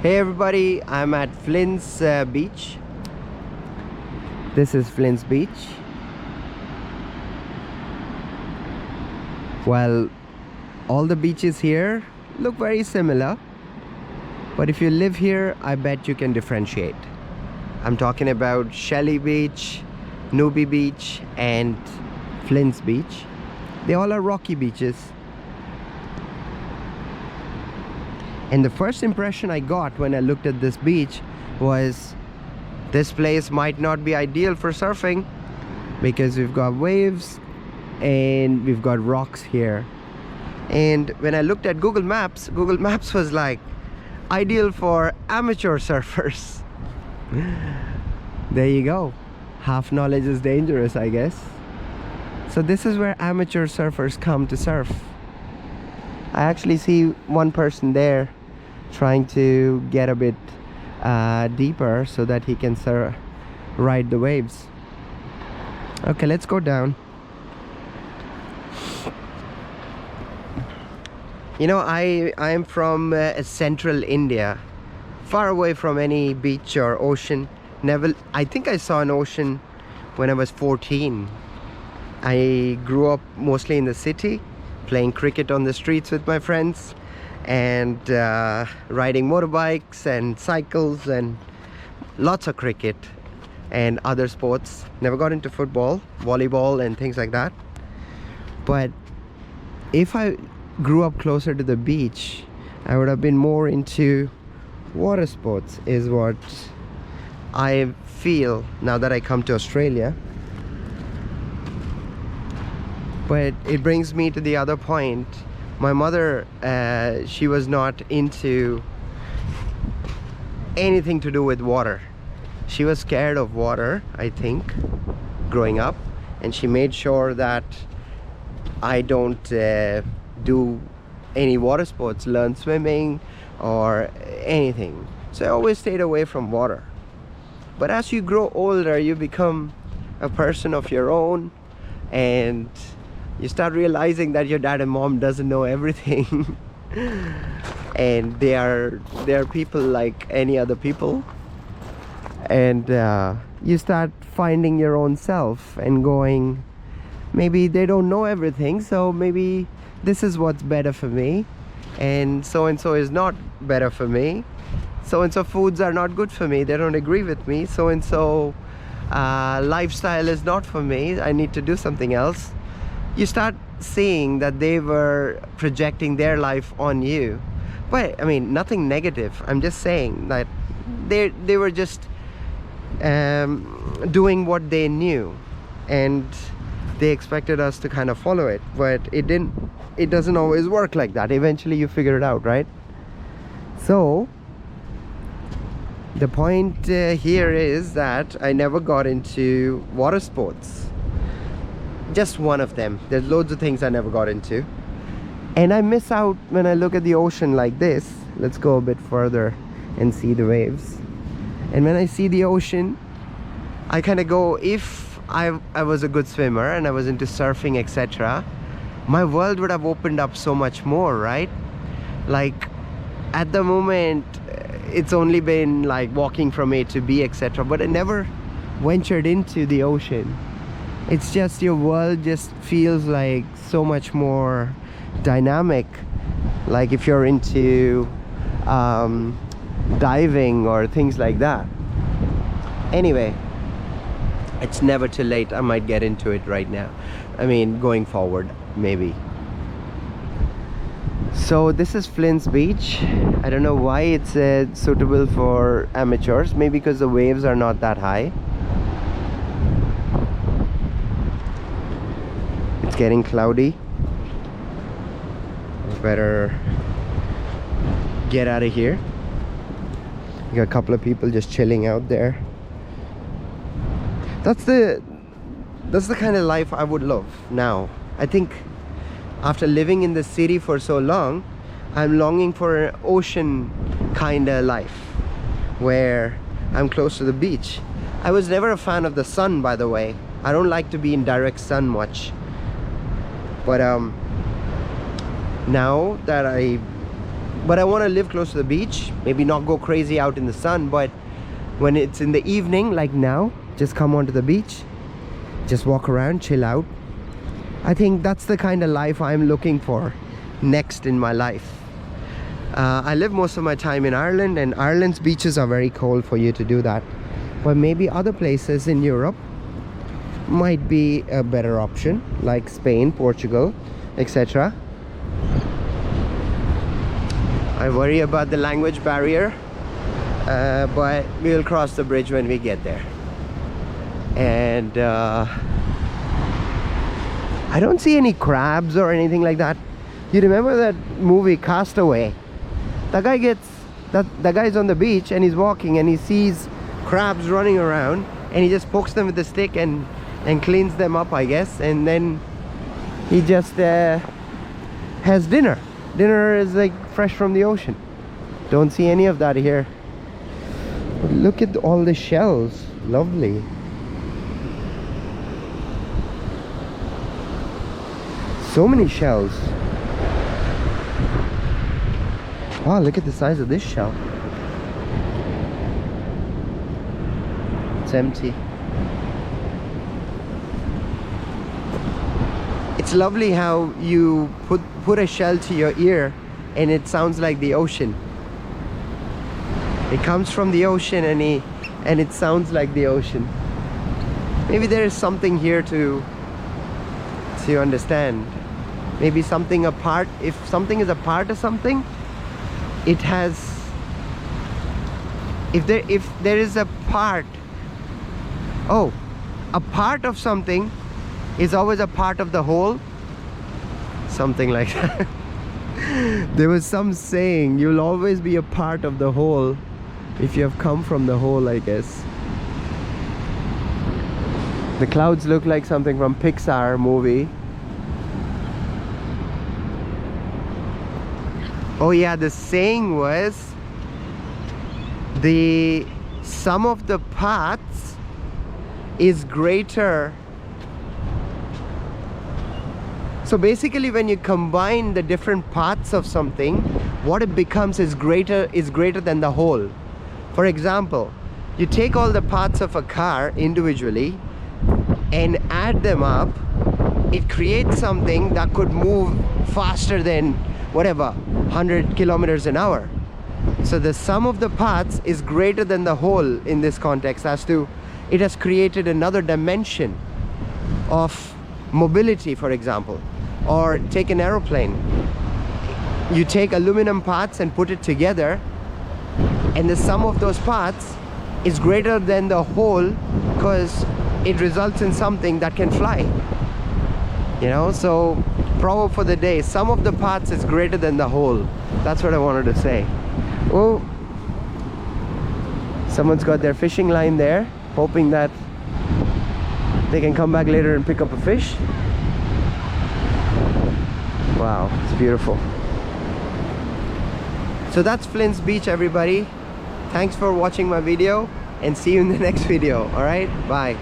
Hey everybody, I'm at Flins Beach. This is Flins Beach. Well, all the beaches here look very similar, but if you live here, I bet you can differentiate. I'm talking about Shelly Beach, Newby Beach, and Flins Beach. They all are rocky beaches. And the first impression I got when I looked at this beach was this place might not be ideal for surfing because we've got waves and we've got rocks here. And when I looked at Google Maps was like ideal for amateur surfers. There you go. Half knowledge is dangerous, I guess. So this is where amateur surfers come to surf. I actually see one person there trying to get a bit deeper so that he can ride the waves. Okay, let's go down. You know, I am from central India, far away from any beach or ocean. I think I saw an ocean when I was 14. I grew up mostly in the city, playing cricket on the streets with my friends, and riding motorbikes and cycles and lots of cricket and other sports. Never got into football, volleyball and things like that. But if I grew up closer to the beach, I would have been more into water sports, is what I feel now that I come to Australia. But it brings me to the other point. My mother, she was not into anything to do with water. She was scared of water, I think, growing up, and she made sure that I don't do any water sports, learn swimming or anything. So I always stayed away from water. But as you grow older, you become a person of your own, and you start realizing that your dad and mom doesn't know everything. And they are people like any other people. And you start finding your own self and going, maybe they don't know everything, so maybe this is what's better for me, and so is not better for me. So foods are not good for me, they don't agree with me. So lifestyle is not for me, I need to do something else. You start seeing that they were projecting their life on you. But I mean, nothing negative. I'm just saying that they were just doing what they knew, and they expected us to kind of follow it. But it doesn't always work like that. Eventually you figure it out, right? So the point here is that I never got into water sports. Just one of them. There's loads of things I never got into, and I miss out when I look at the ocean like this. Let's go a bit further and see the waves. And when I see the ocean, I kind of go, if I was a good swimmer and I was into surfing, etc., my world would have opened up so much more, right? Like at the moment it's only been like walking from A to B, etc., but I never ventured into the ocean. It's just, your world just feels like so much more dynamic. Like if you're into diving or things like that. Anyway, it's never too late. I might get into it right now. I mean, going forward, maybe. So this is Flins Beach. I don't know why it's suitable for amateurs. Maybe because the waves are not that high. It's getting cloudy. Better get out of here. You got a couple of people just chilling out there. That's the kind of life I would love now. I think after living in the city for so long, I'm longing for an ocean kind of life where I'm close to the beach. I was never a fan of the sun, by the way. I don't like to be in direct sun much. But now that I but I want to live close to the beach, maybe not go crazy out in the sun, but when it's in the evening like now, just come onto the beach, just walk around, chill out. I think that's the kind of life I'm looking for next in my life. I live most of my time in Ireland, and Ireland's beaches are very cold for you to do that, but maybe other places in Europe might be a better option, like Spain, Portugal, etc. I worry about the language barrier, but we'll cross the bridge when we get there. And I don't see any crabs or anything like that. You remember that movie Castaway? The guy's on the beach and he's walking and he sees crabs running around, and he just pokes them with a stick and cleans them up, I guess, and then he just has dinner. Dinner is like fresh from the ocean. Don't see any of that here. But look at all the shells. Lovely. So many shells. Wow, look at the size of this shell. It's empty. It's lovely how you put a shell to your ear and it sounds like the ocean. It comes from the ocean and it sounds like the ocean. Maybe there is something here to understand. Maybe something apart. If something is a part of something, it has. If there is a part. Oh, a part of something is always a part of the whole. Something like that. There was some saying, you'll always be a part of the whole if you have come from the whole, I guess. The clouds look like something from Pixar movie. Oh yeah, the saying was the sum of the parts is greater. So basically, when you combine the different parts of something, what it becomes is greater than the whole. For example, you take all the parts of a car individually and add them up, it creates something that could move faster than whatever, 100 kilometers an hour. So the sum of the parts is greater than the whole in this context, as to it has created another dimension of mobility, for example. Or take an aeroplane. You take aluminum parts and put it together, and the sum of those parts is greater than the whole, because it results in something that can fly. You know, so proverb for the day, sum of the parts is greater than the whole. That's what I wanted to say. Oh, someone's got their fishing line there, hoping that they can come back later and pick up a fish. Wow, it's beautiful. So that's Flins Beach, everybody. Thanks for watching my video, and see you in the next video. All right, bye.